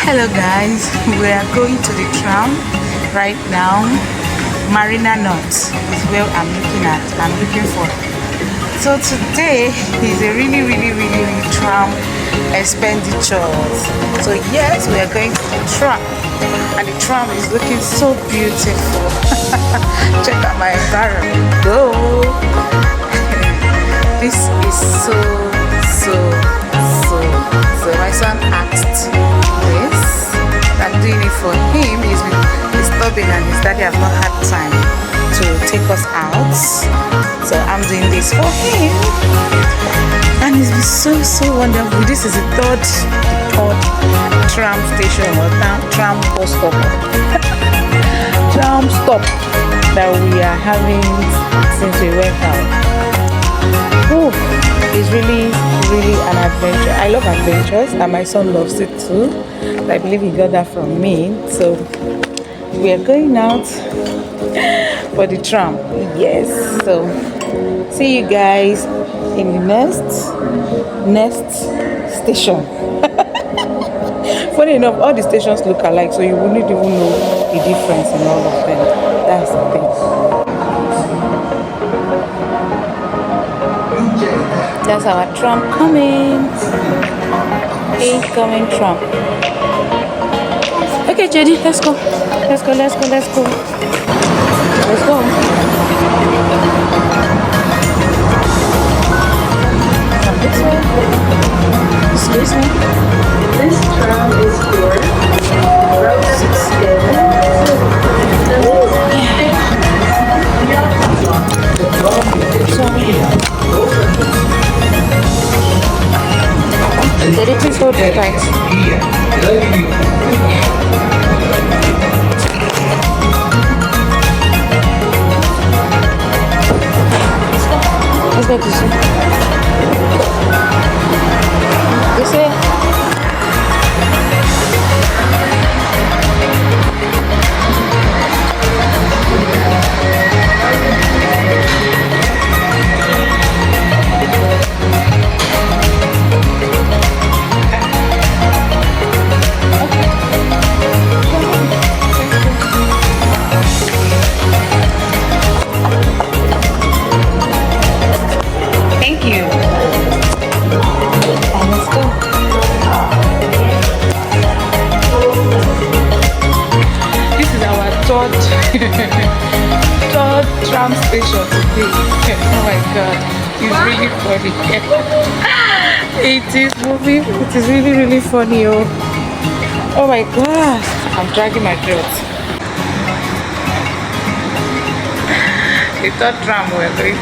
Hello guys, we are going to the tram right now. Marina North is where I'm looking for. So today is a really tram expenditures. So yes, we are going to the tram and the tram is looking so beautiful. Check out my environment though. This is so my son asked this. I'm doing it for him. He's stubborn and his daddy have not had time to take us out. So I'm doing this for him. And it's been so wonderful. This is the third tram station or tram bus stop. Tram stop that we are having since we went out. Oh, it's really an adventure. I love adventures and my son loves it too. I believe he got that from me. So we are going out for the tram. Yes. So see you guys in the next station. Funny enough, all the stations look alike, so you wouldn't even know the difference in all of them. That's the thing. That's our tram coming. Incoming tram. Okay, JD, let's go. Let's go. Come this way. Excuse me. This tram is for row 67. Did it please hold it tight? Let's go to see. You see? Third tram station today. Oh my god, it's really funny. It is moving. It is really funny. Oh my god, I'm dragging my throat. The third tram we're going to.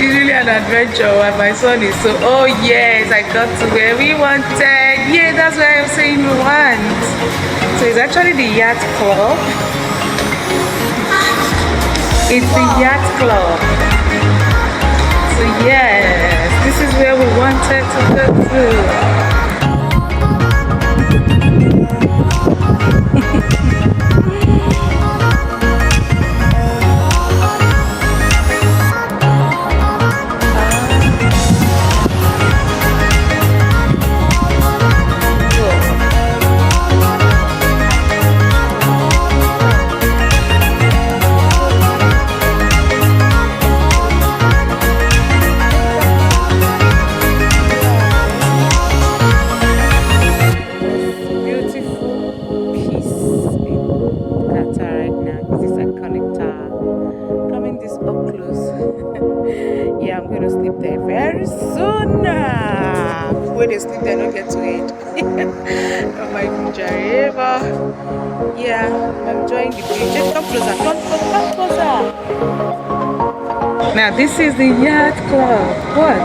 It's really an adventure and my son is so, oh yes, I got to where we wanted. Yeah, that's why I'm saying we want. So it's actually the Yacht Club. It's the Yacht Club. So yes, this is where we wanted to go to. Very soon. When they sleep, they don't get to it. Oh my God, yeah, I'm enjoying the beach. Just come closer. Now this is the Yacht Club. What?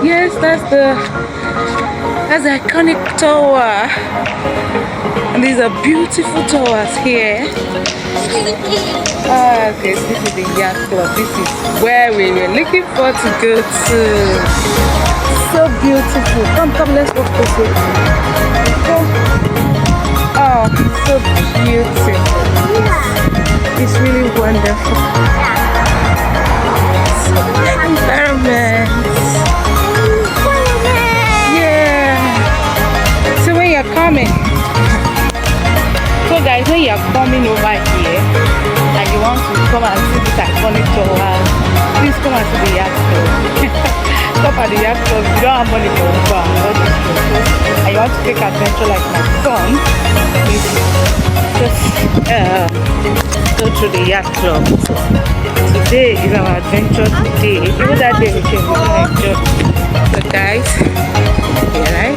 Yes, that's the iconic tower. And these are beautiful towers here. Okay, so this is the Yacht Club. This is where we were looking for to go to. So beautiful. Come, let's walk this way. Oh, so beautiful. It's really wonderful. Environment. Yeah. coming. So guys, when you are coming over here and you want to come and see this iconic Doha, please come and see the Yacht Club. Stop at the Yacht Club. If you don't have money for Uber and all this stuff, and you want to take adventure like my son, please just go to the Yacht Club. Today is our adventure day. Even that day we came, we didn't enjoy. So guys, okay, right?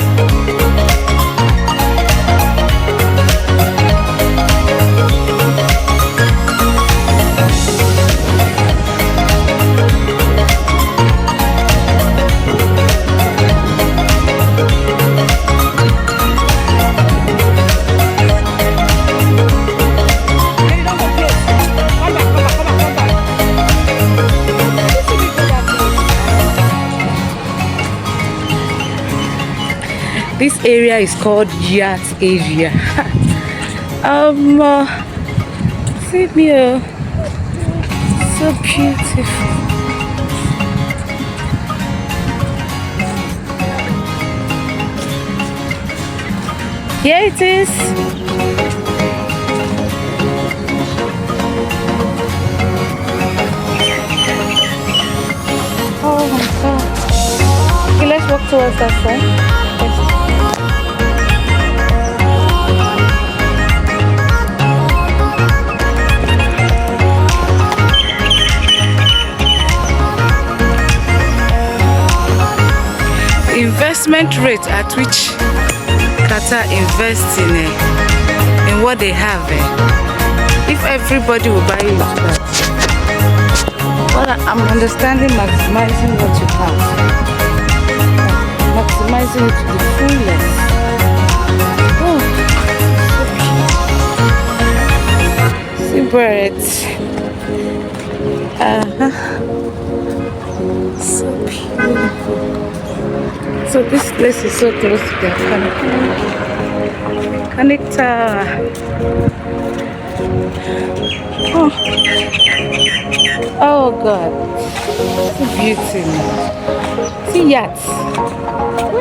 This area is called Yacht area. See me, so beautiful. Here it is. Oh my god. Okay, let's walk towards that side. Investment rate at which Qatar invests in what they have. If everybody will buy it, well, I'm understanding maximizing what you have, maximizing it to the fullest. Oh, so cute. See birds. So beautiful. So this place is so close to the iconic tower. Oh god, it's a beauty. See yachts.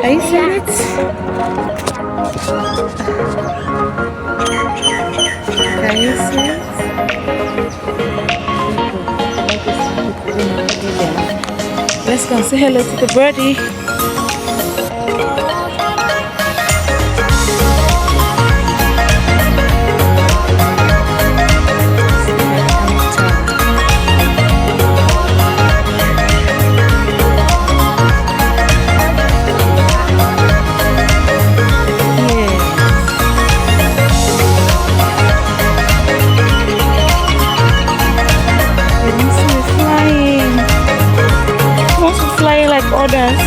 Are you seeing it? Can you see it? Let's go say hello to the birdie. Others.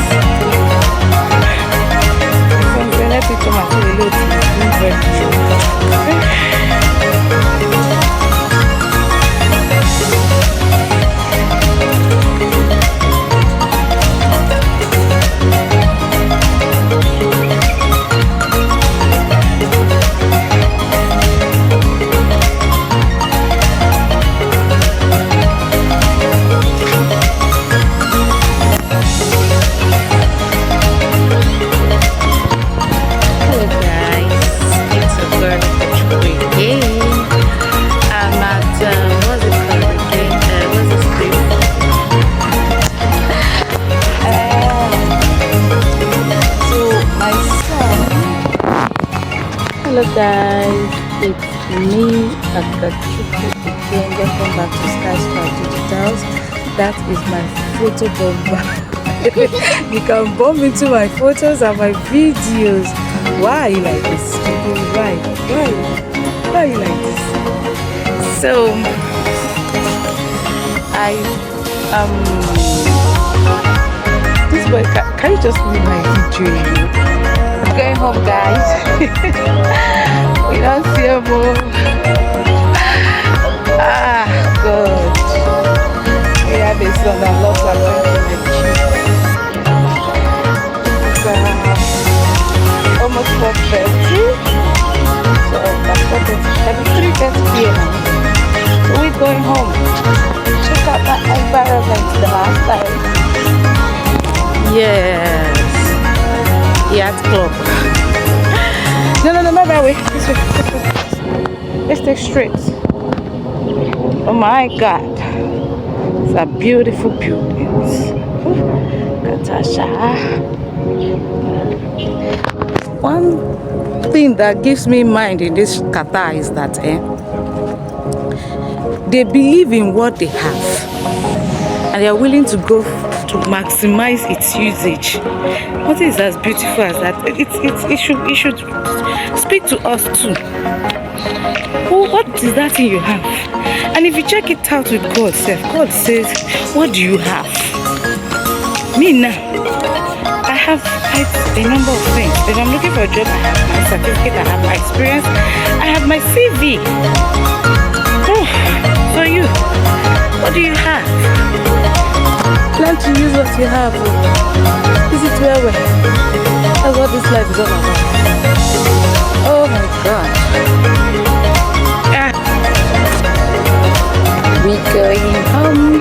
Hello guys, it's me Akachuku again. Welcome back to Skyscraper Digitals. That is my photo bomber. You can bomb into my photos and my videos. Why are you like this? Why are you like this? So this boy, can you just leave my video? I'm going home, guys. We don't see a move. Good. We have a son that loves our almost 4:30. So that's 3:30 p.m. So we're going home. Check out that environment the last time. Yes. Yacht Club. No, That way, this way, this way. Let's take straight. Oh my God. It's a beautiful buildings. Katasha. One thing that gives me mind in this Qatar is that they believe in what they have and they are willing to go to maximize its usage. What is as beautiful as that? It should speak to us too. Oh, what is that thing you have? And if you check it out with God, God says, what do you have? Me now, I have quite a number of things. If I'm looking for a job, I have my certificate, I have my experience, I have my CV. Oh, so you, what do you have? Plan to use what you have. Use it well. That's what this life is all about. Oh my God. We going home.